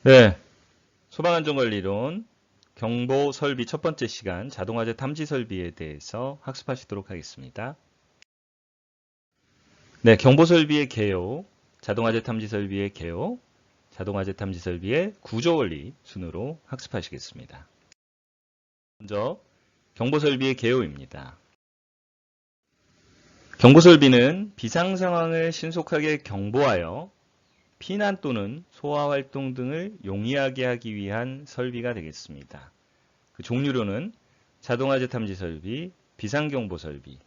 네, 소방안전관리론 경보 설비 첫 번째 시간 자동화재 탐지 설비에 대해서 학습하시도록 하겠습니다. 네, 경보 설비의 개요, 자동화재 탐지 설비의 개요, 자동화재 탐지 설비의 구조 원리 순으로 학습하시겠습니다. 먼저 경보 설비의 개요입니다. 경보 설비는 비상 상황을 신속하게 경보하여 피난 또는 소화 활동 등을 용이하게 하기 위한 설비가 되겠습니다. 그 종류로는 자동화재 탐지 설비, 비상경보 설비,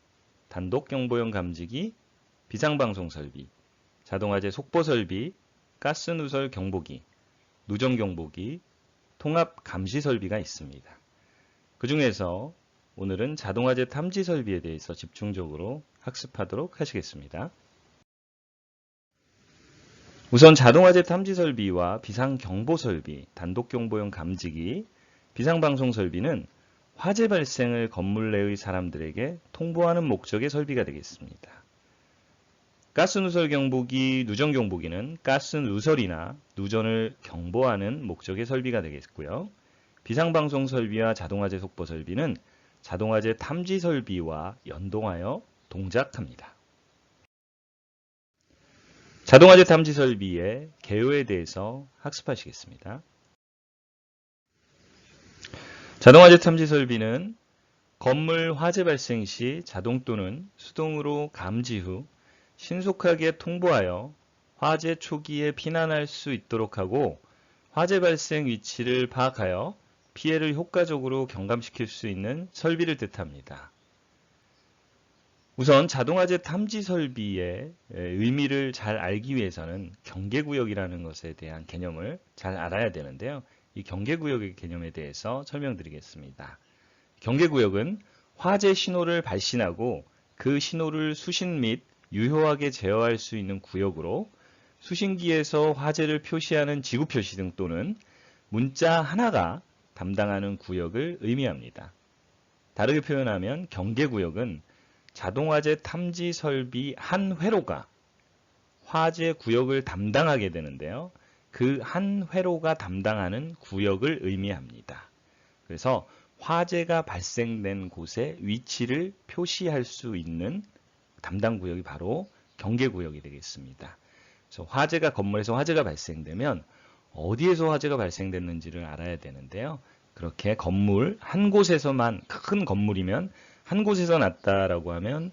단독경보용 감지기, 비상방송 설비, 자동화재 속보 설비, 가스 누설 경보기, 누정 경보기, 통합 감시 설비가 있습니다. 그 중에서 오늘은 자동화재 탐지 설비에 대해서 집중적으로 학습하도록 하시겠습니다. 우선 자동화재 탐지 설비와 비상경보 설비, 단독경보용 감지기, 비상방송 설비는 화재 발생을 건물 내의 사람들에게 통보하는 목적의 설비가 되겠습니다. 가스 누설 경보기, 누정 경보기는 가스 누설이나 누전을 경보하는 목적의 설비가 되겠고요. 비상방송 설비와 자동화재 속보 설비는 자동화재 탐지 설비와 연동하여 동작합니다. 자동화재 탐지 설비의 개요에 대해서 학습하시겠습니다. 자동화재 탐지 설비는 건물 화재 발생 시 자동 또는 수동으로 감지 후 신속하게 통보하여 화재 초기에 피난할 수 있도록 하고 화재 발생 위치를 파악하여 피해를 효과적으로 경감시킬 수 있는 설비를 뜻합니다. 우선 자동화재 탐지 설비의 의미를 잘 알기 위해서는 경계구역이라는 것에 대한 개념을 잘 알아야 되는데요. 이 경계구역의 개념에 대해서 설명드리겠습니다. 경계구역은 화재 신호를 발신하고 그 신호를 수신 및 유효하게 제어할 수 있는 구역으로 수신기에서 화재를 표시하는 지구표시 등 또는 문자 하나가 담당하는 구역을 의미합니다. 다르게 표현하면 경계구역은 자동화재 탐지 설비 한 회로가 화재 구역을 담당하게 되는데요. 그 한 회로가 담당하는 구역을 의미합니다. 그래서 화재가 발생된 곳의 위치를 표시할 수 있는 담당 구역이 바로 경계구역이 되겠습니다. 그래서 건물에서 화재가 발생되면 어디에서 화재가 발생됐는지를 알아야 되는데요. 그렇게 건물 한 곳에서만, 큰 건물이면 한 곳에서 났다라고 하면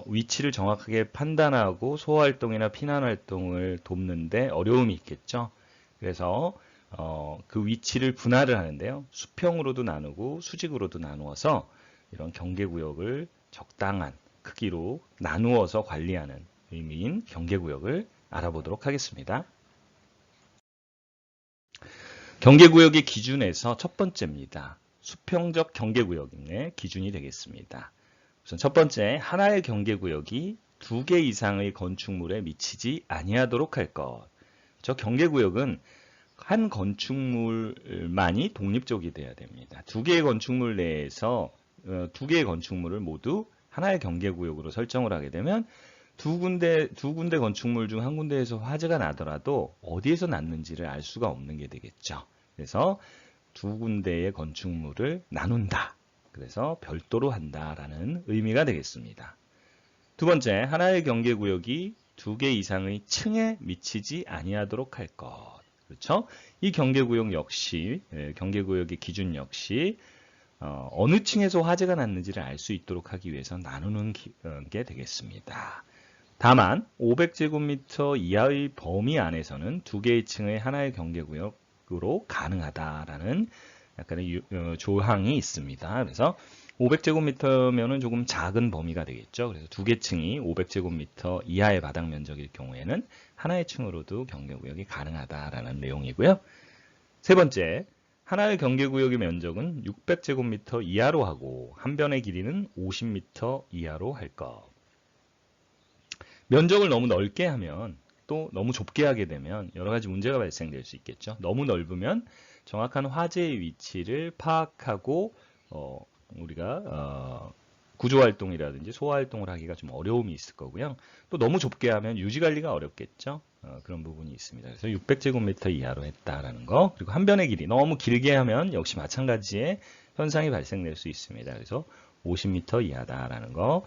위치를 정확하게 판단하고 소화활동이나 피난활동을 돕는데 어려움이 있겠죠. 그래서 그 위치를 분할을 하는데요. 수평으로도 나누고 수직으로도 나누어서 이런 경계구역을 적당한 크기로 나누어서 관리하는 의미인 경계구역을 알아보도록 하겠습니다. 경계구역의 기준에서 첫 번째입니다. 수평적 경계구역의 기준이 되겠습니다. 우선 첫 번째, 하나의 경계구역이 2개 이상의 건축물에 미치지 아니하도록 할 것. 저 경계구역은 한 건축물만이 독립적이 돼야 됩니다. 2개의 건축물 내에서 2개의 건축물을 모두 하나의 경계구역으로 설정을 하게 되면 두 군데 건축물 중 한 군데에서 화재가 나더라도 어디에서 났는지를 알 수가 없는 게 되겠죠. 그래서 2군데의 건축물을 나눈다. 그래서 별도로 한다라는 의미가 되겠습니다. 두 번째, 하나의 경계구역이 2개 이상의 층에 미치지 아니하도록 할 것. 그렇죠? 이 경계구역 역시, 경계구역의 기준 역시 어느 층에서 화재가 났는지를 알 수 있도록 하기 위해서 나누는 게 되겠습니다. 다만 500제곱미터 이하의 범위 안에서는 2개의 층의 하나의 경계구역으로 가능하다라는 약간의 조항이 있습니다. 그래서 500제곱미터면은 조금 작은 범위가 되겠죠. 그래서 2개 층이 500제곱미터 이하의 바닥 면적일 경우에는 하나의 층으로도 경계구역이 가능하다라는 내용이고요. 세 번째, 하나의 경계구역의 면적은 600제곱미터 이하로 하고 한 변의 길이는 50m 이하로 할 것. 면적을 너무 넓게 하면 또 너무 좁게 하게 되면 여러 가지 문제가 발생될 수 있겠죠. 너무 넓으면 정확한 화재의 위치를 파악하고 우리가 구조활동이라든지 소화활동을 하기가 좀 어려움이 있을 거고요. 또 너무 좁게 하면 유지관리가 어렵겠죠. 그런 부분이 있습니다. 그래서 600제곱미터 이하로 했다라는 거. 그리고 한 변의 길이 너무 길게 하면 역시 마찬가지의 현상이 발생될 수 있습니다. 그래서 50m 이하다라는 거,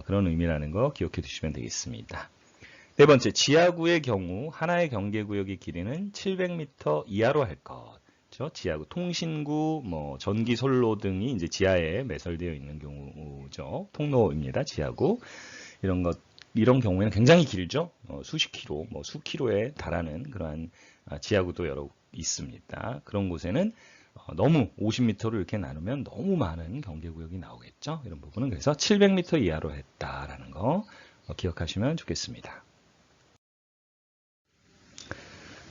그런 의미라는 거 기억해 두시면 되겠습니다. 네 번째, 지하구의 경우 하나의 경계구역의 길이는 700m 이하로 할 것. 그렇죠? 지하구, 통신구, 전기 선로 등이 이제 지하에 매설되어 있는 경우죠. 통로입니다. 지하구. 이런 경우에는 굉장히 길죠. 수십 킬로, 수 킬로에 달하는 그러한 지하구도 여러 있습니다. 그런 곳에는 너무 50m를 이렇게 나누면 너무 많은 경계구역이 나오겠죠. 이런 부분은 그래서 700m 이하로 했다라는 거 기억하시면 좋겠습니다.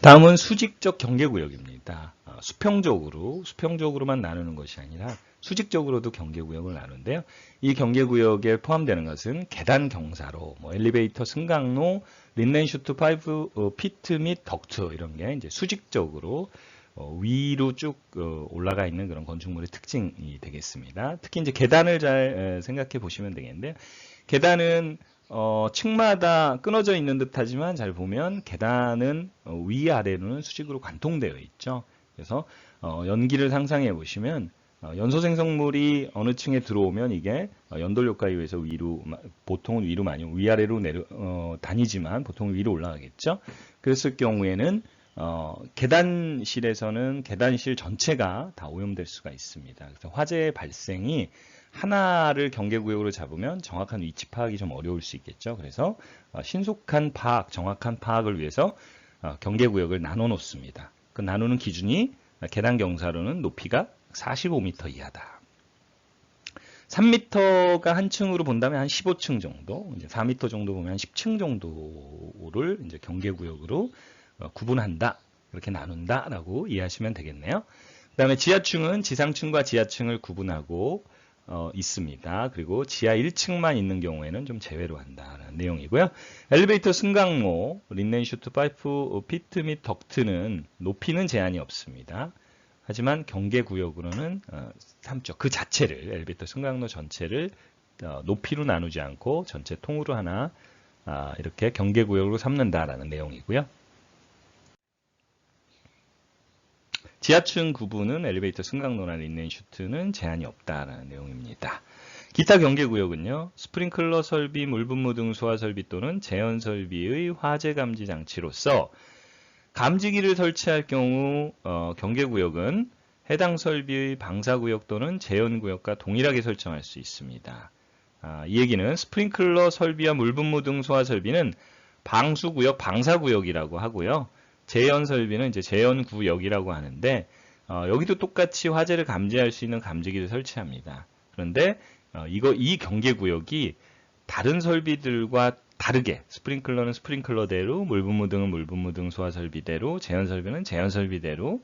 다음은 수직적 경계구역입니다. 수평적으로만 나누는 것이 아니라 수직적으로도 경계구역을 나누는데요. 이 경계구역에 포함되는 것은 계단 경사로, 엘리베이터 승강로, 린넨슈트 파이프 피트 및 덕트 이런 게 이제 수직적으로 위로 쭉 올라가 있는 그런 건축물의 특징이 되겠습니다. 특히 이제 계단을 잘 생각해 보시면 되겠는데요. 계단은 층마다 끊어져 있는 듯 하지만 잘 보면 계단은 위아래로는 수직으로 관통되어 있죠. 그래서 연기를 상상해 보시면 연소생성물이 어느 층에 들어오면 이게 연돌 효과에 의해서 보통은 위로 많이 위아래로 다니지만 보통 위로 올라가겠죠. 그랬을 경우에는 계단실에서는 계단실 전체가 다 오염될 수가 있습니다. 그래서 화재의 발생이 하나를 경계구역으로 잡으면 정확한 위치 파악이 좀 어려울 수 있겠죠. 그래서 신속한 파악, 정확한 파악을 위해서 경계구역을 나눠 놓습니다. 그 나누는 기준이 계단 경사로는 높이가 45m 이하다. 3m가 한 층으로 본다면 한 15층 정도, 이제 4m 정도 보면 10층 정도를 이제 경계구역으로 구분한다, 이렇게 나눈다라고 이해하시면 되겠네요. 그다음에 지하층은 지상층과 지하층을 구분하고 있습니다. 그리고 지하 1층만 있는 경우에는 좀 제외로 한다는 내용이고요. 엘리베이터 승강로, 린넨슈트 파이프 피트 및 덕트는 높이는 제한이 없습니다. 하지만 경계구역으로는 삼죠. 그 자체를 엘리베이터 승강로 전체를 높이로 나누지 않고 전체 통으로 하나 이렇게 경계구역으로 삼는다라는 내용이고요. 지하층 구분은 엘리베이터 승강로나 린넨슈트는 제한이 없다라는 내용입니다. 기타 경계구역은요, 스프링클러 설비, 물분무 등 소화 설비 또는 제연 설비의 화재 감지 장치로서 감지기를 설치할 경우 경계구역은 해당 설비의 방사구역 또는 제연구역과 동일하게 설정할 수 있습니다. 이 얘기는 스프링클러 설비와 물분무 등 소화 설비는 방수구역, 방사구역이라고 하고요. 제연 설비는 이제 제연구역이라고 하는데 여기도 똑같이 화재를 감지할 수 있는 감지기를 설치합니다. 그런데 이 경계구역이 다른 설비들과 다르게 스프링클러는 스프링클러대로, 물분무 등은 물분무 등 소화 설비대로, 제연 설비는 제연 설비대로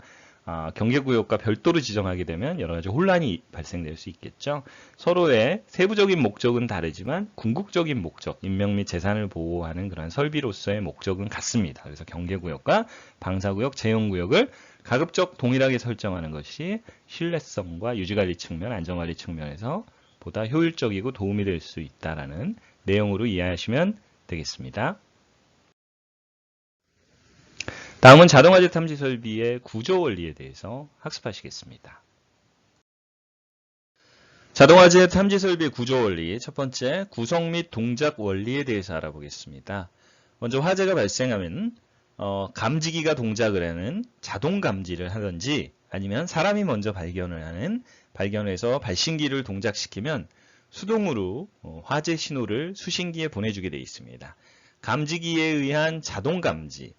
경계구역과 별도로 지정하게 되면 여러 가지 혼란이 발생될 수 있겠죠. 서로의 세부적인 목적은 다르지만 궁극적인 목적, 인명 및 재산을 보호하는 그런 설비로서의 목적은 같습니다. 그래서 경계구역과 방사구역, 제연구역을 가급적 동일하게 설정하는 것이 신뢰성과 유지관리 측면, 안전관리 측면에서 보다 효율적이고 도움이 될 수 있다는 내용으로 이해하시면 되겠습니다. 다음은 자동화재 탐지 설비의 구조 원리에 대해서 학습하시겠습니다. 자동화재 탐지 설비의 구조 원리, 첫 번째, 구성 및 동작 원리에 대해서 알아보겠습니다. 먼저 화재가 발생하면 감지기가 동작을 하는 자동 감지를 하든지 아니면 사람이 먼저 발견해서 발신기를 동작시키면 수동으로 화재 신호를 수신기에 보내주게 되어 있습니다. 감지기에 의한 자동 감지,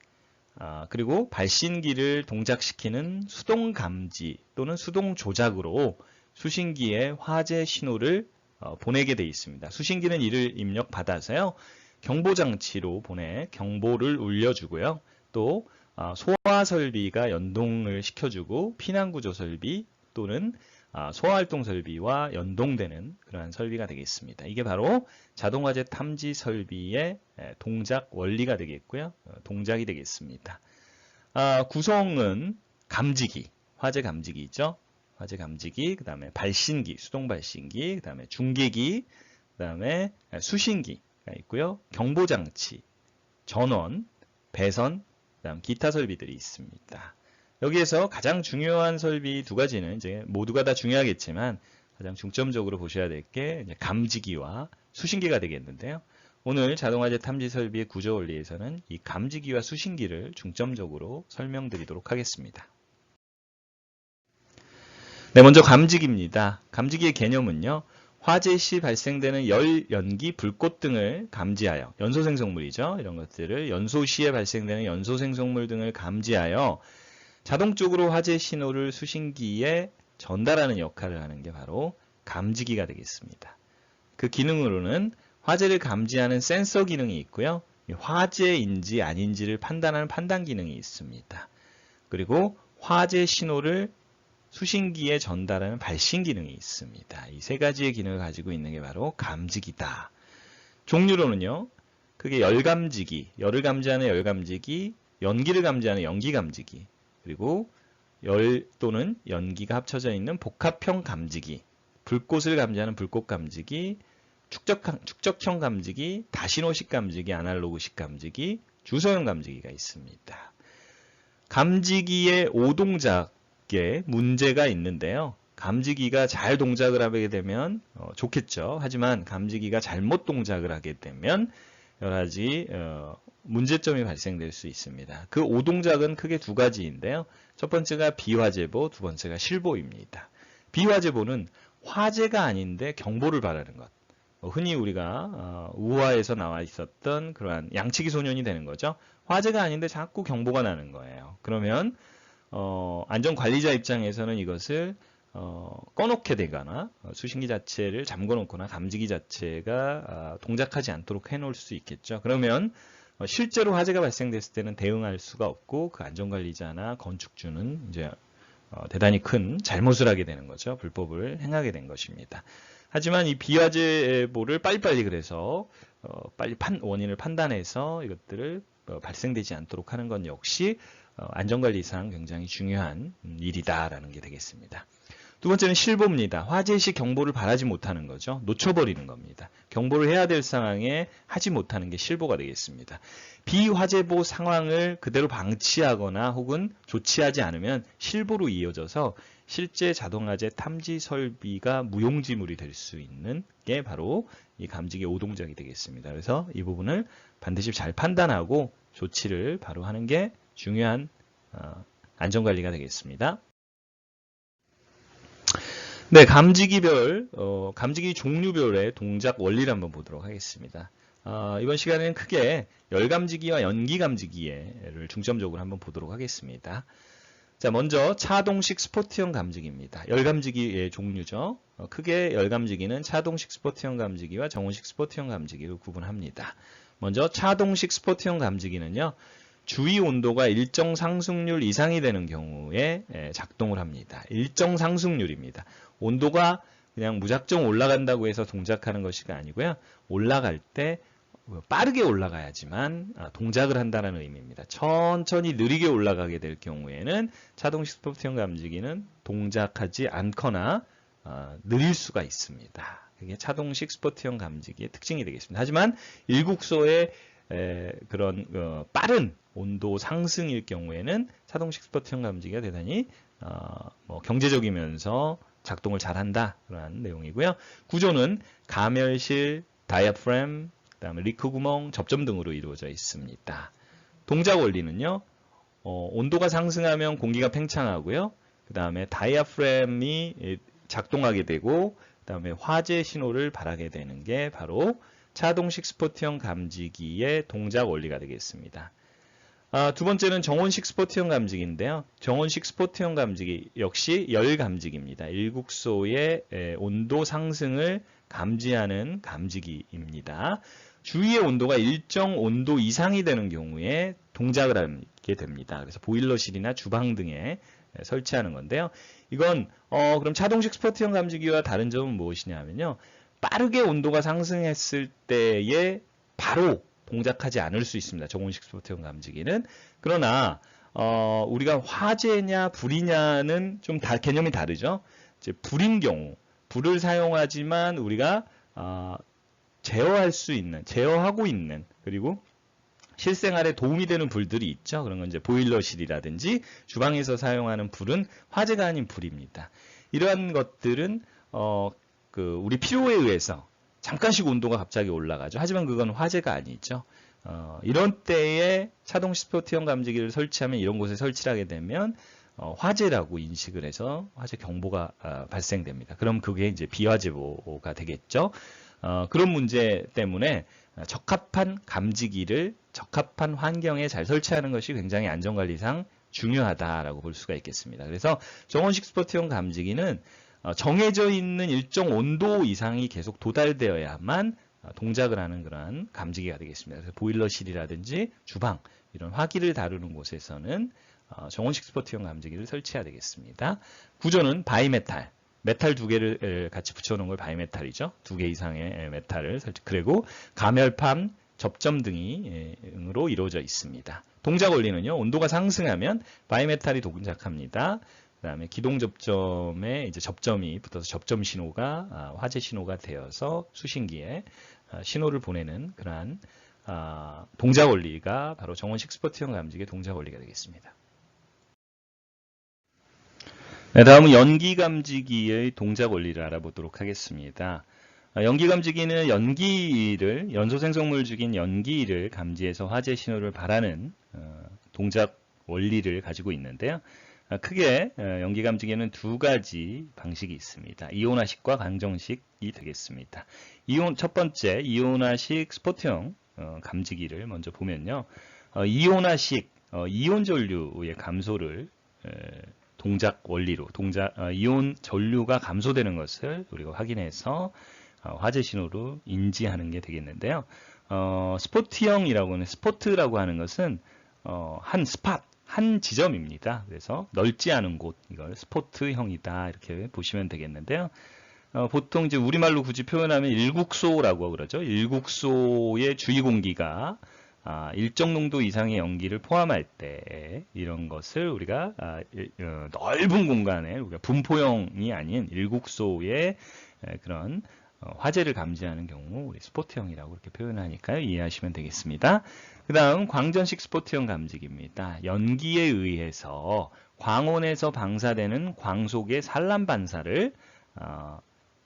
그리고 발신기를 동작시키는 수동 감지 또는 수동 조작으로 수신기에 화재 신호를 보내게 되어 있습니다. 수신기는 이를 입력받아서요, 경보장치로 보내 경보를 울려주고요. 또 소화 설비가 연동을 시켜주고 피난구조 설비 또는 소화활동 설비와 연동되는 그러한 설비가 되겠습니다. 이게 바로 자동화재 탐지 설비의 동작 원리가 되겠고요. 동작이 되겠습니다. 구성은 감지기, 화재 감지기죠. 화재 감지기, 그 다음에 발신기, 수동 발신기, 그 다음에 중계기, 그 다음에 수신기가 있고요. 경보장치, 전원, 배선, 그 다음 기타 설비들이 있습니다. 여기에서 가장 중요한 설비 두 가지는 이제 모두가 다 중요하겠지만 가장 중점적으로 보셔야 될 게 감지기와 수신기가 되겠는데요. 오늘 자동화재 탐지 설비의 구조 원리에서는 이 감지기와 수신기를 중점적으로 설명드리도록 하겠습니다. 네, 먼저 감지기입니다. 감지기의 개념은요. 화재 시 발생되는 열, 연기, 불꽃 등을 감지하여 연소 생성물이죠. 이런 것들을 연소 시에 발생되는 연소 생성물 등을 감지하여 자동적으로 화재 신호를 수신기에 전달하는 역할을 하는 게 바로 감지기가 되겠습니다. 그 기능으로는 화재를 감지하는 센서 기능이 있고요. 화재인지 아닌지를 판단하는 판단 기능이 있습니다. 그리고 화재 신호를 수신기에 전달하는 발신 기능이 있습니다. 이 세 가지의 기능을 가지고 있는 게 바로 감지기다. 종류로는요. 크게 열감지기, 열을 감지하는 열감지기, 연기를 감지하는 연기감지기, 그리고 열 또는 연기가 합쳐져 있는 복합형 감지기, 불꽃을 감지하는 불꽃 감지기, 축적형 감지기, 다신호식 감지기, 아날로그식 감지기, 주소형 감지기가 있습니다. 감지기의 오동작에 문제가 있는데요. 감지기가 잘 동작을 하게 되면 좋겠죠. 하지만 감지기가 잘못 동작을 하게 되면 여러 가지 문제점이 발생될 수 있습니다. 그 오동작은 크게 두 가지인데요. 첫 번째가 비화재보, 두 번째가 실보입니다. 비화재보는 화재가 아닌데 경보를 바라는 것. 흔히 우리가 우화에서 나와 있었던 그러한 양치기 소년이 되는 거죠. 화재가 아닌데 자꾸 경보가 나는 거예요. 그러면 안전관리자 입장에서는 이것을 꺼놓게 되거나 수신기 자체를 잠궈 놓거나 감지기 자체가 동작하지 않도록 해놓을 수 있겠죠. 그러면 실제로 화재가 발생됐을 때는 대응할 수가 없고 그 안전관리자나 건축주는 이제 대단히 큰 잘못을 하게 되는 거죠. 불법을 행하게 된 것입니다. 하지만 이 비화재보를 빨리빨리 그래서 빨리 원인을 판단해서 이것들을 발생되지 않도록 하는 건 역시 안전관리상 굉장히 중요한 일이다라는 게 되겠습니다. 두 번째는 실보입니다. 화재 시 경보를 바라지 못하는 거죠. 놓쳐버리는 겁니다. 경보를 해야 될 상황에 하지 못하는 게 실보가 되겠습니다. 비화재보 상황을 그대로 방치하거나 혹은 조치하지 않으면 실보로 이어져서 실제 자동화재 탐지 설비가 무용지물이 될 수 있는 게 바로 이 감지기 오동작이 되겠습니다. 그래서 이 부분을 반드시 잘 판단하고 조치를 바로 하는 게 중요한 안전관리가 되겠습니다. 네, 감지기 종류별의 동작 원리를 한번 보도록 하겠습니다. 이번 시간에는 크게 열감지기와 연기감지기를 중점적으로 한번 보도록 하겠습니다. 자, 먼저 차동식 스포트형 감지기입니다. 열감지기의 종류죠. 크게 열감지기는 차동식 스포트형 감지기와 정원식 스포트형 감지기를 구분합니다. 먼저 차동식 스포트형 감지기는요. 주위 온도가 일정 상승률 이상이 되는 경우에 작동을 합니다. 일정 상승률입니다. 온도가 그냥 무작정 올라간다고 해서 동작하는 것이 아니고요. 올라갈 때 빠르게 올라가야지만 동작을 한다는 의미입니다. 천천히 느리게 올라가게 될 경우에는 차동식 스포트형 감지기는 동작하지 않거나 느릴 수가 있습니다. 그게 차동식 스포트형 감지기의 특징이 되겠습니다. 하지만 일국소의 그런 빠른 온도 상승일 경우에는 차동식 스포트형 감지기가 대단히 경제적이면서 작동을 잘한다 그런 내용이고요. 구조는 가멸실, 다이아프램, 그다음에 리크 구멍, 접점 등으로 이루어져 있습니다. 동작 원리는요. 온도가 상승하면 공기가 팽창하고요. 그 다음에 다이아프램이 작동하게 되고 그 다음에 화재 신호를 발하게 되는 게 바로 차동식 스포트형 감지기의 동작 원리가 되겠습니다. 두 번째는 정원식 스포트형 감지기인데요. 정원식 스포트형 감지기 역시 열 감지기입니다. 일국소의 온도 상승을 감지하는 감지기입니다. 주위의 온도가 일정 온도 이상이 되는 경우에 동작을 하게 됩니다. 그래서 보일러실이나 주방 등에 설치하는 건데요. 이건 그럼 차동식 스포트형 감지기와 다른 점은 무엇이냐면요. 빠르게 온도가 상승했을 때에 바로 동작하지 않을 수 있습니다. 정원식 스포트형 감지기는. 그러나 우리가 화재냐 불이냐는 좀 개념이 다르죠. 이제 불인 경우, 불을 사용하지만 우리가 제어할 수 있는, 제어하고 있는, 그리고 실생활에 도움이 되는 불들이 있죠. 그런 건 이제 보일러실이라든지 주방에서 사용하는 불은 화재가 아닌 불입니다. 이러한 것들은 우리 필요에 의해서 잠깐씩 온도가 갑자기 올라가죠. 하지만 그건 화재가 아니죠. 이런 때에 차동 스포트형 감지기를 설치하면, 이런 곳에 설치를 하게 되면 화재라고 인식을 해서 화재 경보가 발생됩니다. 그럼 그게 이제 비화재보가 되겠죠. 그런 문제 때문에 적합한 감지기를 적합한 환경에 잘 설치하는 것이 굉장히 안전관리상 중요하다라고 볼 수가 있겠습니다. 그래서 정원식 스포트형 감지기는 정해져 있는 일정 온도 이상이 계속 도달되어야만 동작을 하는 그러한 감지기가 되겠습니다. 그래서 보일러실이라든지 주방, 이런 화기를 다루는 곳에서는 정원식 스포트형 감지기를 설치해야 되겠습니다. 구조는 바이메탈, 메탈 2개를 같이 붙여놓은 걸 바이메탈이죠. 2개 이상의 메탈을 그리고 가멸판, 접점 등으로 이루어져 있습니다. 동작 원리는요, 온도가 상승하면 바이메탈이 동작합니다. 그 다음에 기동 접점에 이제 접점이 붙어서 접점 신호가 화재 신호가 되어서 수신기에 신호를 보내는 그러한 동작 원리가 바로 정원식 스포트형 감지기의 동작 원리가 되겠습니다. 네, 다음은 연기 감지기의 동작 원리를 알아보도록 하겠습니다. 연기 감지기는 연소 생성물 중인 연기를 감지해서 화재 신호를 발하는 동작 원리를 가지고 있는데요. 크게 연기 감지기에는 2가지 방식이 있습니다. 이온화식과 강정식이 되겠습니다. 첫 번째 이온화식 스포트형 감지기를 먼저 보면요. 이온화식 이온 전류의 감소를 동작 원리로 이온 전류가 감소되는 것을 우리가 확인해서 화재 신호로 인지하는 게 되겠는데요. 스포트형이라고 하는, 스포트라고 하는 것은 한 지점입니다. 그래서 넓지 않은 곳, 이걸 스포트형이다 이렇게 보시면 되겠는데요. 보통 이제 우리말로 굳이 표현하면 일국소라고 그러죠. 일국소의 주위 공기가 일정 농도 이상의 연기를 포함할 때 이런 것을 우리가 넓은 공간에 우리가 분포형이 아닌 일국소의 그런 화재를 감지하는 경우 우리 스포트형이라고 이렇게 표현하니까요. 이해하시면 되겠습니다. 그 다음 광전식 스포트형 감지기입니다. 연기에 의해서 광원에서 방사되는 광속의 산란 반사를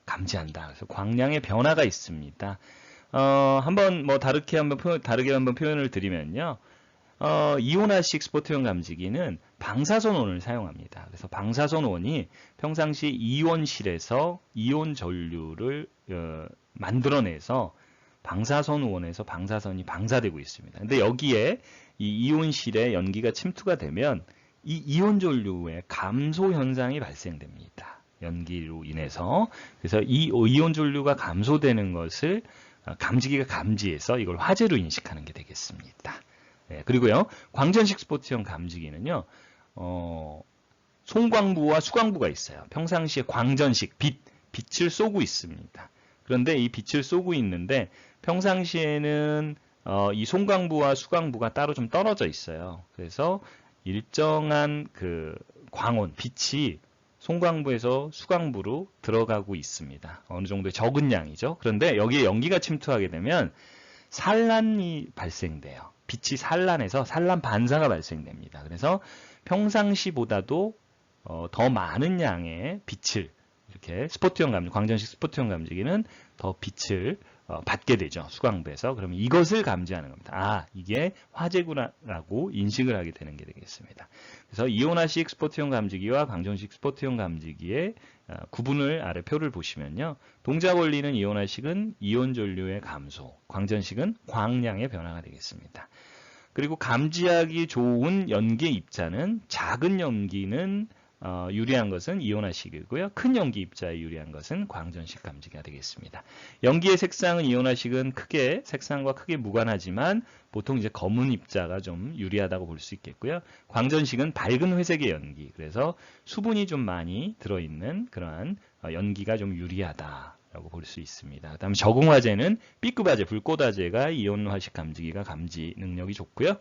감지한다. 그래서 광량의 변화가 있습니다. 한번 다르게 한번 표현을 드리면요. 이온화식 스포트형 감지기는 방사선원을 사용합니다. 그래서 방사선원이 평상시 이온실에서 이온 전류를 만들어내서 방사선원에서 방사선이 방사되고 있습니다. 근데 여기에 이 이온실에 연기가 침투가 되면 이 이온 전류의 감소 현상이 발생됩니다. 연기로 인해서. 그래서 이 이온 전류가 감소되는 것을 감지기가 감지해서 이걸 화재로 인식하는 게 되겠습니다. 네, 그리고요, 광전식 스포트형 감지기는요, 송광부와 수광부가 있어요. 평상시에 광전식, 빛을 쏘고 있습니다. 그런데 이 빛을 쏘고 있는데 평상시에는 이 송광부와 수광부가 따로 좀 떨어져 있어요. 그래서 일정한 그 광원, 빛이 송광부에서 수광부로 들어가고 있습니다. 어느 정도의 적은 양이죠. 그런데 여기에 연기가 침투하게 되면 산란이 발생돼요. 빛이 산란해서 산란 반사가 발생됩니다. 그래서 평상시보다도 더 많은 양의 빛을 이렇게 광전식 스포트형 감지기는 더 빛을 받게 되죠. 수광부에서. 그러면 이것을 감지하는 겁니다. 이게 화재구나라고 인식을 하게 되는 게 되겠습니다. 그래서 이온화식 스포트형 감지기와 광전식 스포트형 감지기의 구분을 아래 표를 보시면요. 동작 원리는 이온화식은 이온 전류의 감소, 광전식은 광량의 변화가 되겠습니다. 그리고 감지하기 좋은 연기의 입자는 작은 연기는 유리한 것은 이온화식이고요. 큰 연기 입자에 유리한 것은 광전식 감지기가 되겠습니다. 연기의 색상은 이온화식은 색상과 크게 무관하지만 보통 이제 검은 입자가 좀 유리하다고 볼 수 있겠고요. 광전식은 밝은 회색의 연기, 그래서 수분이 좀 많이 들어있는 그러한 연기가 좀 유리하다라고 볼 수 있습니다. 그다음에 적응화재는 B급 화재, 불꽃화재가 이온화식 감지기가 감지 능력이 좋고요.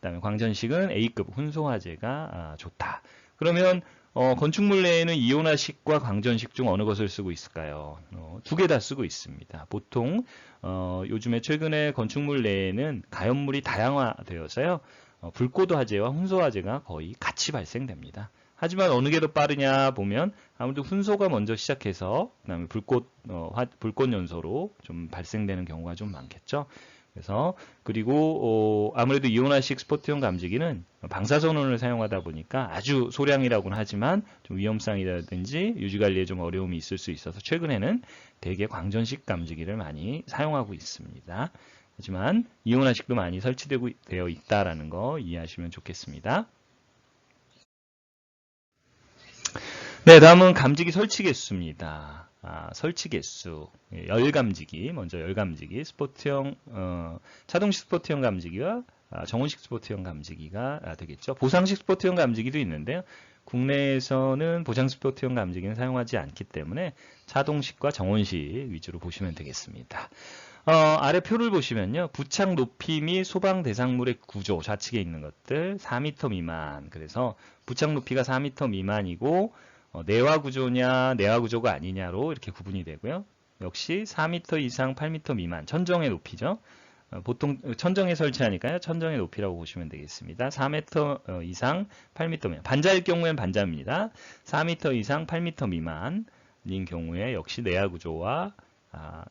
그다음에 광전식은 A급 훈소화재가 좋다. 그러면 건축물 내에는 이온화식과 광전식 중 어느 것을 쓰고 있을까요? 두 개 다 쓰고 있습니다. 보통 요즘에 최근에 건축물 내에는 가연물이 다양화되어서요. 불꽃 화재와 훈소 화재가 거의 같이 발생됩니다. 하지만 어느 게 더 빠르냐 보면 아무래도 훈소가 먼저 시작해서 그다음에 불꽃 연소로 좀 발생되는 경우가 좀 많겠죠. 그래서 그리고 아무래도 이온화식 스포트용 감지기는 방사선원을 사용하다 보니까 아주 소량이라고는 하지만 좀 위험성이라든지 유지관리에 좀 어려움이 있을 수 있어서 최근에는 대개 광전식 감지기를 많이 사용하고 있습니다. 하지만 이온화식도 많이 설치되어 있다는 거 이해하시면 좋겠습니다. 네, 다음은 감지기 설치 개수입니다. 설치 개수. 열감지기, 먼저 열감지기, 스포트형, 차동식 스포트형 감지기와 정원식 스포트형 감지기가 되겠죠. 보상식 스포트형 감지기도 있는데요. 국내에서는 보상 스포트형 감지기는 사용하지 않기 때문에 차동식과 정원식 위주로 보시면 되겠습니다. 아래 표를 보시면요. 부착 높이 및 소방 대상물의 구조, 좌측에 있는 것들 4m 미만. 그래서 부착 높이가 4m 미만이고 내화 구조냐 내화 구조가 아니냐로 이렇게 구분이 되고요. 역시 4m 이상 8m 미만 천정의 높이죠. 보통 천정에 설치하니까요. 천정의 높이라고 보시면 되겠습니다. 4m 이상 8m 미만. 반자일 경우엔 반자입니다. 4m 이상 8m 미만인 경우에 역시 내화 구조와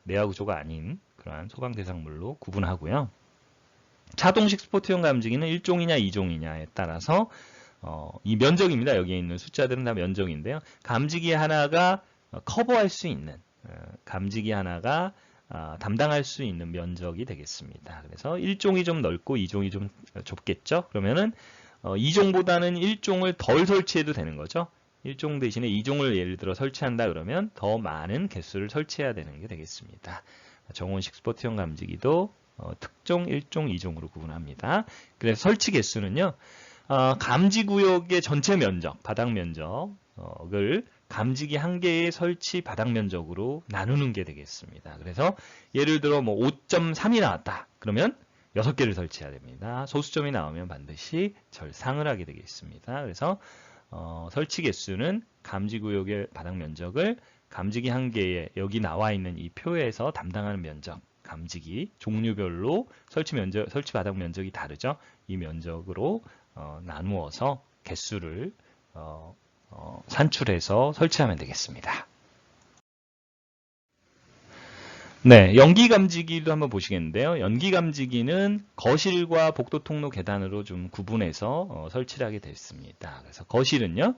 내화 구조가 아닌 그러한 소방 대상물로 구분하고요. 차동식 스포트용 감지기는 1종이냐 2종이냐에 따라서 이 면적입니다. 여기에 있는 숫자들은 다 면적인데요. 감지기 하나가 커버할 수 있는 감지기 하나가 담당할 수 있는 면적이 되겠습니다. 그래서 1종이 좀 넓고 2종이 좀 좁겠죠. 그러면은 2종보다는 1종을 덜 설치해도 되는 거죠. 1종 대신에 2종을 예를 들어 설치한다 그러면 더 많은 개수를 설치해야 되는 게 되겠습니다. 정원식 스포트형 감지기도 특종 1종, 2종으로 구분합니다. 그래서 설치 개수는요. 감지구역의 전체 면적, 바닥 면적을 감지기 한 개의 설치 바닥 면적으로 나누는 게 되겠습니다. 그래서 예를 들어 뭐 5.3이 나왔다. 그러면 6개를 설치해야 됩니다. 소수점이 나오면 반드시 절상을 하게 되겠습니다. 그래서 설치 개수는 감지구역의 바닥 면적을 감지기 한 개의 여기 나와 있는 이 표에서 담당하는 면적, 감지기 종류별로 설치 바닥 면적이 다르죠. 이 면적으로 나누어서 개수를 산출해서 설치하면 되겠습니다. 네, 연기 감지기도 한번 보시겠는데요. 연기 감지기는 거실과 복도 통로 계단으로 좀 구분해서 설치를 하게 됐습니다. 그래서 거실은요.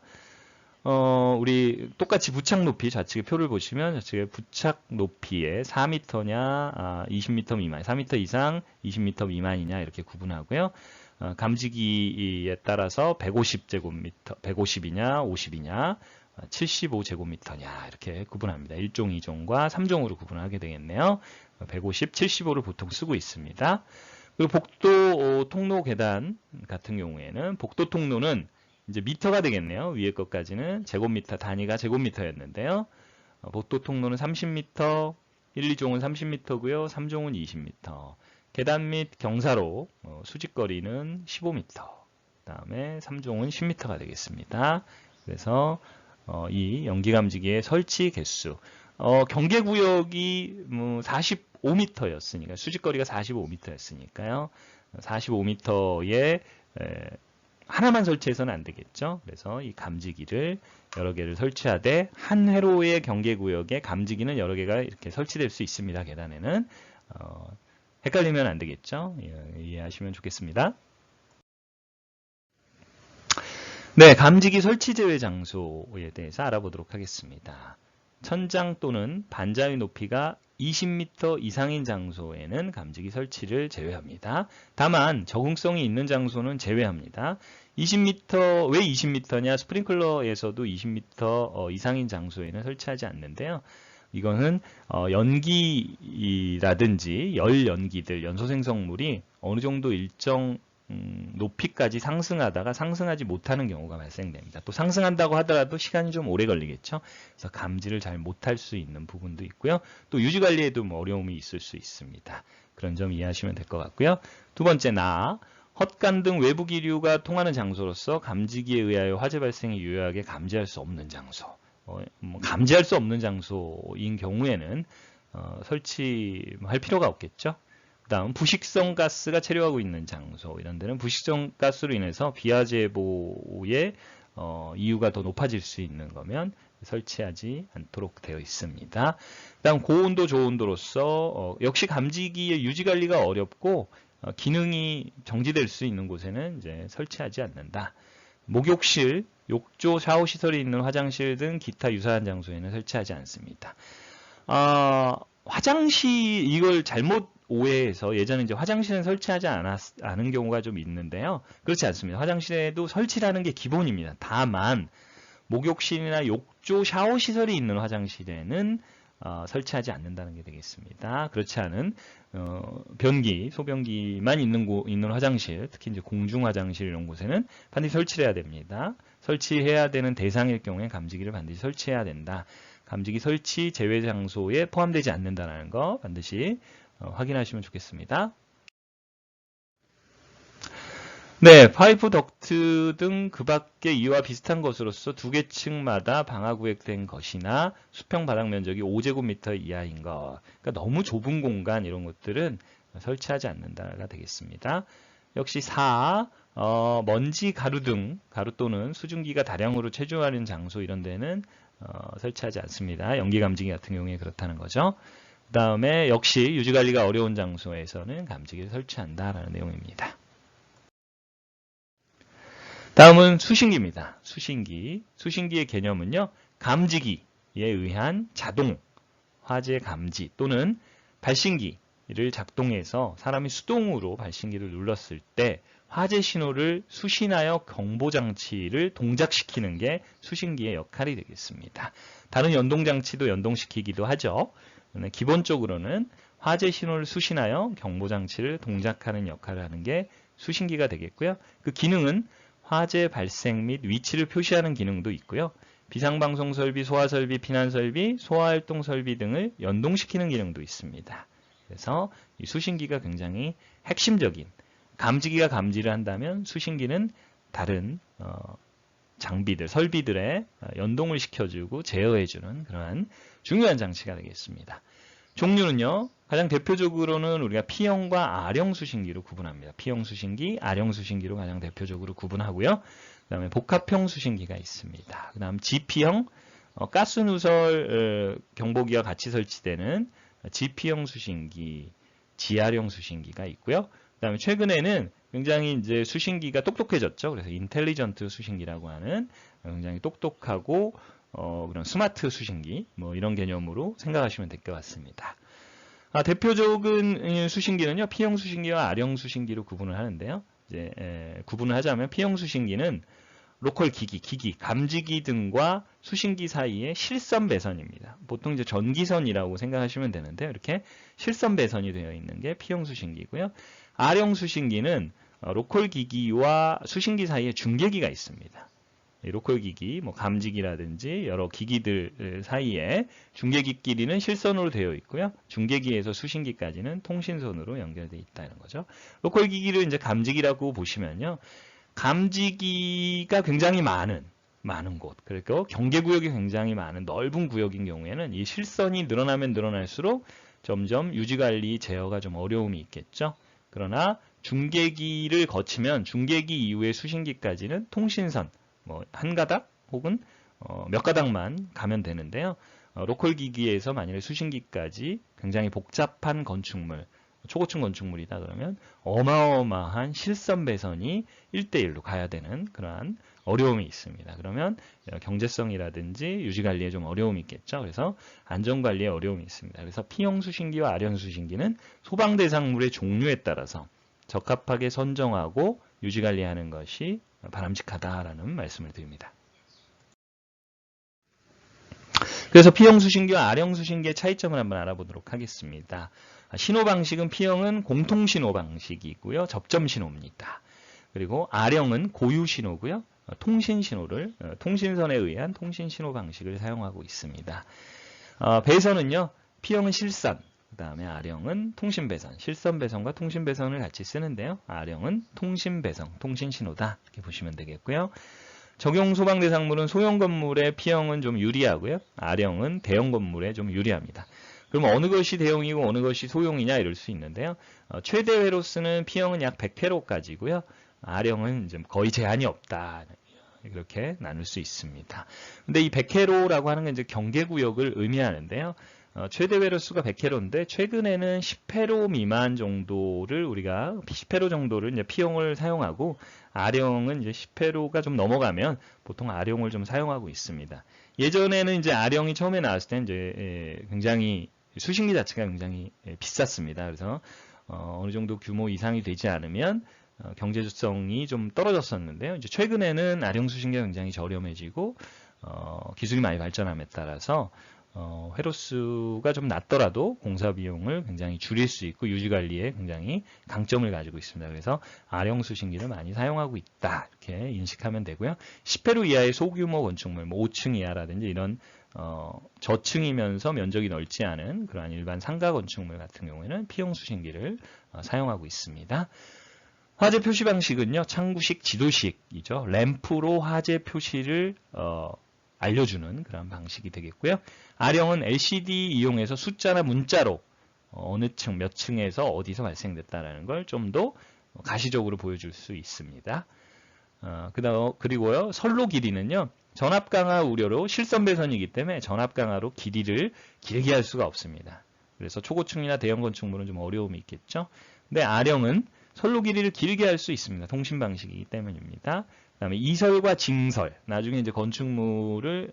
우리 똑같이 부착 높이 좌측의 표를 보시면 좌측에 부착 높이에 4m냐 20m 미만, 4m 이상 20m 미만이냐 이렇게 구분하고요. 감지기에 따라서 150제곱미터, 150이냐 50이냐 75제곱미터냐 이렇게 구분합니다. 1종, 2종과 3종으로 구분하게 되겠네요. 150, 75를 보통 쓰고 있습니다. 그리고 복도 통로 계단 같은 경우에는 복도 통로는 이제 미터가 되겠네요. 위에 것까지는 제곱미터, 단위가 제곱미터였는데요. 복도 통로는 30m, 1, 2종은 30m고요. 3종은 20m. 계단 및 경사로 수직거리는 15m. 그다음에 3종은 10m가 되겠습니다. 그래서 이 연기감지기의 설치 개수. 경계구역이 45m였으니까 수직거리가 45m였으니까요. 45m에 하나만 설치해서는 안 되겠죠. 그래서 이 감지기를 여러 개를 설치하되 한 회로의 경계구역에 감지기는 여러 개가 이렇게 설치될 수 있습니다. 계단에는 헷갈리면 안 되겠죠. 이해하시면 좋겠습니다. 네, 감지기 설치 제외 장소에 대해서 알아보도록 하겠습니다. 천장 또는 반자의 높이가 20m 이상인 장소에는 감지기 설치를 제외합니다. 다만 적응성이 있는 장소는 제외합니다. 20m, 왜 20m냐? 스프링클러에서도 20m 이상인 장소에는 설치하지 않는데요. 이거는 연기라든지 열 연기들, 연소 생성물이 어느 정도 일정 높이까지 상승하다가 상승하지 못하는 경우가 발생됩니다. 또 상승한다고 하더라도 시간이 좀 오래 걸리겠죠. 그래서 감지를 잘 못할 수 있는 부분도 있고요. 또 유지관리에도 어려움이 있을 수 있습니다. 그런 점 이해하시면 될 것 같고요. 두 번째 헛간 등 외부 기류가 통하는 장소로서 감지기에 의하여 화재 발생이 유효하게 감지할 수 없는 장소. 감지할 수 없는 장소인 경우에는 설치할 필요가 없겠죠. 다음 부식성 가스가 체류하고 있는 장소, 이런 데는 부식성 가스로 인해서 비화재보의 이유가 더 높아질 수 있는 거면 설치하지 않도록 되어 있습니다. 다음 고온도 저온도로서 역시 감지기의 유지 관리가 어렵고 기능이 정지될 수 있는 곳에는 이제 설치하지 않는다. 목욕실, 욕조, 샤워 시설이 있는 화장실 등 기타 유사한 장소에는 설치하지 않습니다. 화장실, 이걸 잘못 오해해서 예전에 이제 화장실은 설치하지 않은 경우가 좀 있는데요. 그렇지 않습니다. 화장실에도 설치라는 게 기본입니다. 다만 목욕실이나 욕조, 샤워 시설이 있는 화장실에는 설치하지 않는다는 게 되겠습니다. 그렇지 않은 변기, 소변기만 있는 화장실, 특히 이제 공중 화장실 이런 곳에는 반드시 설치를 해야 됩니다. 설치해야 되는 대상일 경우에 감지기를 반드시 설치해야 된다. 감지기 설치 제외 장소에 포함되지 않는다는 거 반드시 확인하시면 좋겠습니다. 네, 파이프 덕트 등 그 밖의 이와 비슷한 것으로서 두 개 층마다 방화구획된 것이나 수평 바닥 면적이 5제곱미터 이하인 것. 그러니까 너무 좁은 공간 이런 것들은 설치하지 않는다가 되겠습니다. 역시 4. 먼지, 가루 등, 가루 또는 수증기가 다량으로 체류하는 장소 이런 데는 설치하지 않습니다. 연기 감지기 같은 경우에 그렇다는 거죠. 그 다음에 역시 유지관리가 어려운 장소에서는 감지기를 설치한다라는 내용입니다. 다음은 수신기입니다. 수신기. 수신기의 개념은요, 감지기에 의한 자동 화재 감지 또는 발신기를 작동해서 사람이 수동으로 발신기를 눌렀을 때 화재 신호를 수신하여 경보장치를 동작시키는 게 수신기의 역할이 되겠습니다. 다른 연동장치도 연동시키기도 하죠. 기본적으로는 화재 신호를 수신하여 경보장치를 동작하는 역할을 하는 게 수신기가 되겠고요. 그 기능은 화재 발생 및 위치를 표시하는 기능도 있고요. 비상방송 설비, 소화 설비, 피난 설비, 소화활동 설비 등을 연동시키는 기능도 있습니다. 그래서 이 수신기가 굉장히 핵심적인, 감지기가 감지를 한다면 수신기는 다른 장비들, 설비들의 연동을 시켜주고 제어해주는 그러한 중요한 장치가 되겠습니다. 종류는요, 가장 대표적으로는 우리가 P형과 R형 수신기로 구분합니다. P형 수신기, R형 수신기로 가장 대표적으로 구분하고요. 그 다음에 복합형 수신기가 있습니다. 그 다음 GP형, 가스 누설 경보기와 같이 설치되는 GP형 수신기, GR형 수신기가 있고요. 그 다음에 최근에는 굉장히 이제 수신기가 똑똑해졌죠. 그래서 인텔리전트 수신기라고 하는 굉장히 똑똑하고 그런 스마트 수신기, 뭐 이런 개념으로 생각하시면 될 것 같습니다. 대표적인 수신기는요, P형 수신기와 R형 수신기로 구분을 하는데요. 이제 구분을 하자면 P형 수신기는 로컬 기기, 감지기 등과 수신기 사이의 실선 배선입니다. 보통 이제 전기선이라고 생각하시면 되는데 이렇게 실선 배선이 되어 있는 게 P형 수신기고요. R형 수신기는 로컬 기기와 수신기 사이에 중계기가 있습니다. 로컬 기기, 뭐 감지기라든지 여러 기기들 사이에 중계기끼리는 실선으로 되어 있고요. 중계기에서 수신기까지는 통신선으로 연결되어 있다는 거죠. 로컬 기기를 이제 감지기라고 보시면요. 감지기가 굉장히 많은 곳, 그리고 경계구역이 굉장히 많은 넓은 구역인 경우에는 이 실선이 늘어나면 늘어날수록 점점 유지관리 제어가 좀 어려움이 있겠죠. 그러나 중계기를 거치면 중계기 이후의 수신기까지는 통신선, 뭐 한 가닥 혹은 몇 가닥만 가면 되는데요. 로컬 기기에서 만약에 수신기까지 굉장히 복잡한 건축물, 초고층 건축물이다 그러면 어마어마한 실선 배선이 1대1로 가야 되는 그러한 어려움이 있습니다. 그러면 경제성이라든지 유지관리에 좀 어려움이 있겠죠. 그래서 안전관리에 어려움이 있습니다. 그래서 P형 수신기와 R형 수신기는 소방대상물의 종류에 따라서 적합하게 선정하고 유지관리하는 것이 바람직하다라는 말씀을 드립니다. 그래서 P형 수신기와 R형 수신기의 차이점을 한번 알아보도록 하겠습니다. 신호 방식은 P형은 공통 신호 방식이고요. 접점 신호입니다. 그리고 R형은 고유 신호고요. 통신 신호를 통신선에 의한 통신 신호 방식을 사용하고 있습니다. 배선은요. P형은 실선, 그 다음에 R형은 통신배선, 실선배선과 통신배선을 같이 쓰는데요. R형은 통신배선, 통신신호다 이렇게 보시면 되겠고요. 적용 소방 대상물은 소형 건물의 P형은 좀 유리하고요. R형은 대형 건물에 좀 유리합니다. 그럼 어느 것이 대형이고 어느 것이 소형이냐 이럴 수 있는데요. 최대 회로수는 P형은 약 100회로까지고요. R형은 좀 거의 제한이 없다. 이렇게 나눌 수 있습니다. 근데 이 100회로라고 하는 건 이제 경계구역을 의미하는데요. 최대 회로수가 100회로인데 최근에는 10회로 미만 정도를 우리가 10회로 정도를 이제 P형을 사용하고 R형은 이제 10회로가 좀 넘어가면 보통 R형을 좀 사용하고 있습니다. 예전에는 이제 R형이 처음에 나왔을 때 이제 굉장히 수신기 자체가 굉장히 비쌌습니다. 그래서 어느 정도 규모 이상이 되지 않으면 경제성이 좀 떨어졌었는데요. 이제 최근에는 R형 수신기가 굉장히 저렴해지고 기술이 많이 발전함에 따라서 회로수가 좀 낮더라도 공사 비용을 굉장히 줄일 수 있고 유지 관리에 굉장히 강점을 가지고 있습니다. 그래서 R형 수신기를 많이 사용하고 있다 이렇게 인식하면 되고요. 10회로 이하의 소규모 건축물, 뭐 5층 이하라든지 이런 저층이면서 면적이 넓지 않은 그러한 일반 상가 건축물 같은 경우에는 P형 수신기를 사용하고 있습니다. 화재 표시 방식은요, 창구식 지도식이죠. 램프로 화재 표시를 알려주는 그런 방식이 되겠고요. R형은 LCD 이용해서 숫자나 문자로 어느 층, 몇 층에서 어디서 발생됐다는 걸 좀 더 가시적으로 보여줄 수 있습니다. 그리고요, 선로 길이는요, 전압 강화 우려로 실선 배선이기 때문에 전압 강화로 길이를 길게 할 수가 없습니다. 그래서 초고층이나 대형 건축물은 좀 어려움이 있겠죠. 근데 R형은 선로 길이를 길게 할 수 있습니다. 통신 방식이기 때문입니다. 그다음에 이설과 증설, 나중에 이제 건축물을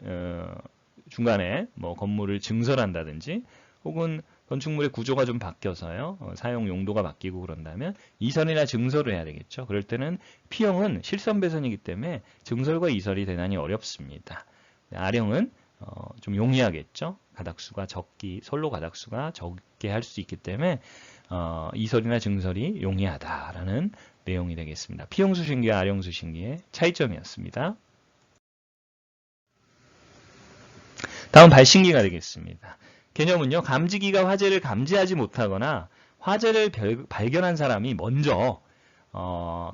중간에 뭐 건물을 증설한다든지 혹은 건축물의 구조가 좀 바뀌어서요 사용 용도가 바뀌고 그런다면 이설이나 증설을 해야 되겠죠. 그럴 때는 P형은 실선 배선이기 때문에 증설과 이설이 대단히 어렵습니다. R형은 좀 용이하겠죠. 가닥수가 선로 가닥수가 적게 할 수 있기 때문에 이설이나 증설이 용이하다라는 내용이 되겠습니다. P형 수신기와 R형 수신기의 차이점이었습니다. 다음 발신기가 되겠습니다. 개념은요, 감지기가 화재를 감지하지 못하거나 화재를 발견한 사람이 먼저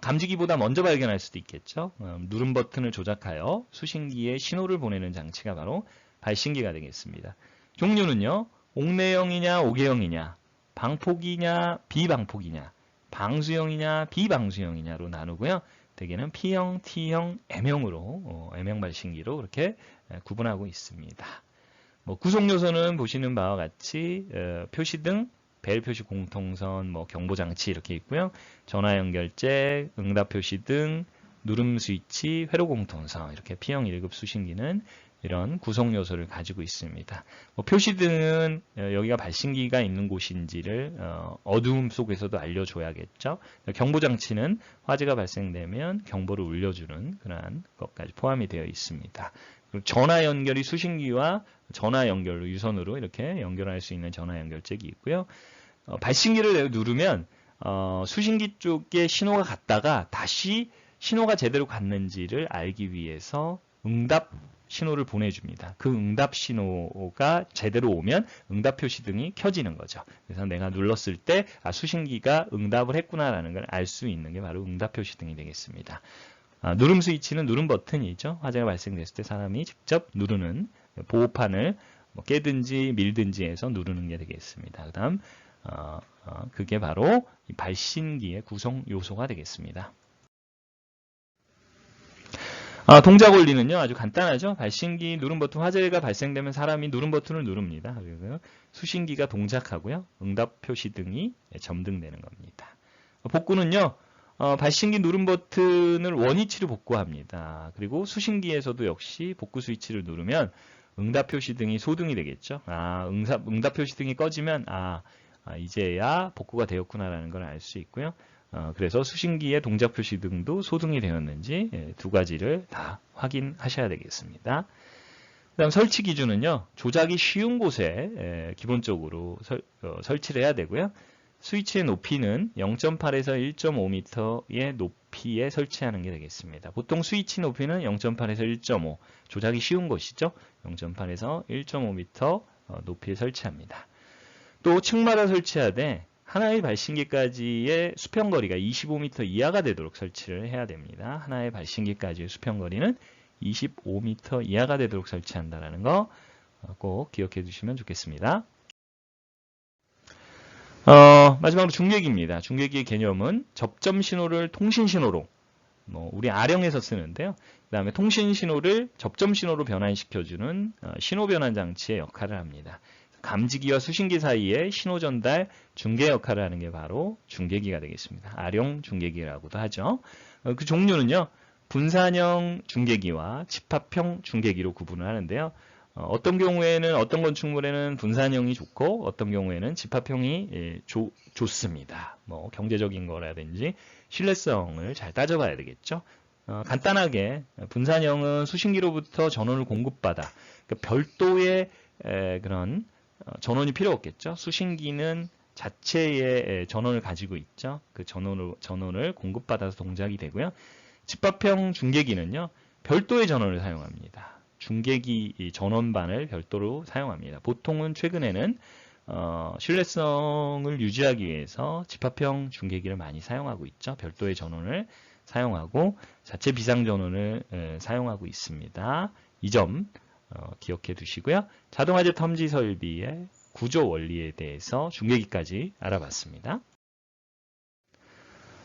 감지기보다 먼저 발견할 수도 있겠죠. 누른 버튼을 조작하여 수신기에 신호를 보내는 장치가 바로 발신기가 되겠습니다. 종류는요, 옥내형이냐 오개형이냐, 방폭이냐 비방폭이냐, 방수형이냐 비방수형이냐로 나누고요. 대개는 P형, T형, M형으로 M형 발신기로 그렇게 구분하고 있습니다. 구성 요소는 보시는 바와 같이 표시등, 벨 표시 공통선, 경보 장치 이렇게 있고요. 전화 연결잭, 응답 표시등, 누름 스위치, 회로 공통선 이렇게 P형 1급 수신기는 이런 구성 요소를 가지고 있습니다. 표시등은 여기가 발신기가 있는 곳인지를 어두움 속에서도 알려줘야겠죠. 경보 장치는 화재가 발생되면 경보를 울려주는 그러한 것까지 포함이 되어 있습니다. 그리고 전화 연결이 수신기와 전화 연결로 유선으로 이렇게 연결할 수 있는 전화 연결잭이 있고요. 발신기를 누르면 수신기 쪽에 신호가 갔다가 다시 신호가 제대로 갔는지를 알기 위해서 응답 신호를 보내줍니다. 그 응답 신호가 제대로 오면 응답 표시등이 켜지는 거죠. 그래서 내가 눌렀을 때 수신기가 응답을 했구나라는 걸 알 수 있는 게 바로 응답 표시등이 되겠습니다. 누름 스위치는 누름 버튼이죠. 화재가 발생됐을 때 사람이 직접 누르는 보호판을 깨든지 밀든지 해서 누르는 게 되겠습니다. 그 다음 그게 바로 발신기의 구성 요소가 되겠습니다. 동작 원리는요, 아주 간단하죠. 발신기 누름 버튼, 화재가 발생되면 사람이 누름 버튼을 누릅니다. 그리고 수신기가 동작하고요. 응답 표시 등이 점등되는 겁니다. 복구는요, 발신기 누름 버튼을 원위치로 복구합니다. 그리고 수신기에서도 역시 복구 스위치를 누르면 응답 표시 등이 소등이 되겠죠. 응답 표시 등이 꺼지면 이제야 복구가 되었구나라는 걸 알 수 있고요. 그래서 수신기의 동작 표시 등도 소등이 되었는지 두 가지를 다 확인하셔야 되겠습니다. 그다음 설치 기준은요, 조작이 쉬운 곳에 기본적으로 설치를 해야 되고요. 스위치의 높이는 0.8에서 1.5m의 높이에 설치하는 게 되겠습니다. 보통 스위치 높이는 0.8에서 1.5, 조작이 쉬운 곳이죠. 0.8에서 1.5m 높이에 설치합니다. 또 층마다 설치하되 하나의 발신기까지의 수평거리가 25m 이하가 되도록 설치를 해야 됩니다. 하나의 발신기까지의 수평거리는 25m 이하가 되도록 설치한다는 거 꼭 기억해 두시면 좋겠습니다. 마지막으로 중계기입니다. 중계기의 개념은 접점 신호를 통신 신호로, 우리 아령에서 쓰는데요. 그 다음에 통신 신호를 접점 신호로 변환시켜주는 신호 변환 장치의 역할을 합니다. 감지기와 수신기 사이에 신호 전달 중계 역할을 하는 게 바로 중계기가 되겠습니다. 아령 중계기라고도 하죠. 그 종류는요, 분산형 중계기와 집합형 중계기로 구분을 하는데요. 어떤 경우에는 어떤 건축물에는 분산형이 좋고 어떤 경우에는 집합형이 좋습니다. 경제적인 거라든지 신뢰성을 잘 따져봐야 되겠죠. 간단하게 분산형은 수신기로부터 전원을 공급받아 그러니까 별도의 그런 전원이 필요 없겠죠. 수신기는 자체의 전원을 가지고 있죠. 그 전원을 공급받아서 동작이 되고요. 집합형 중계기는요, 별도의 전원을 사용합니다. 중계기 전원반을 별도로 사용합니다. 보통은 최근에는 신뢰성을 유지하기 위해서 집합형 중계기를 많이 사용하고 있죠. 별도의 전원을 사용하고 자체 비상 전원을 사용하고 있습니다. 이 점 기억해 두시고요. 자동화재 탐지 설비의 구조 원리에 대해서 중계기까지 알아봤습니다.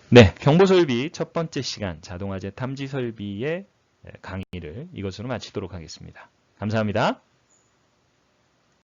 네, 경보 설비 첫 번째 시간 자동화재 탐지 설비의 강의를 이것으로 마치도록 하겠습니다. 감사합니다.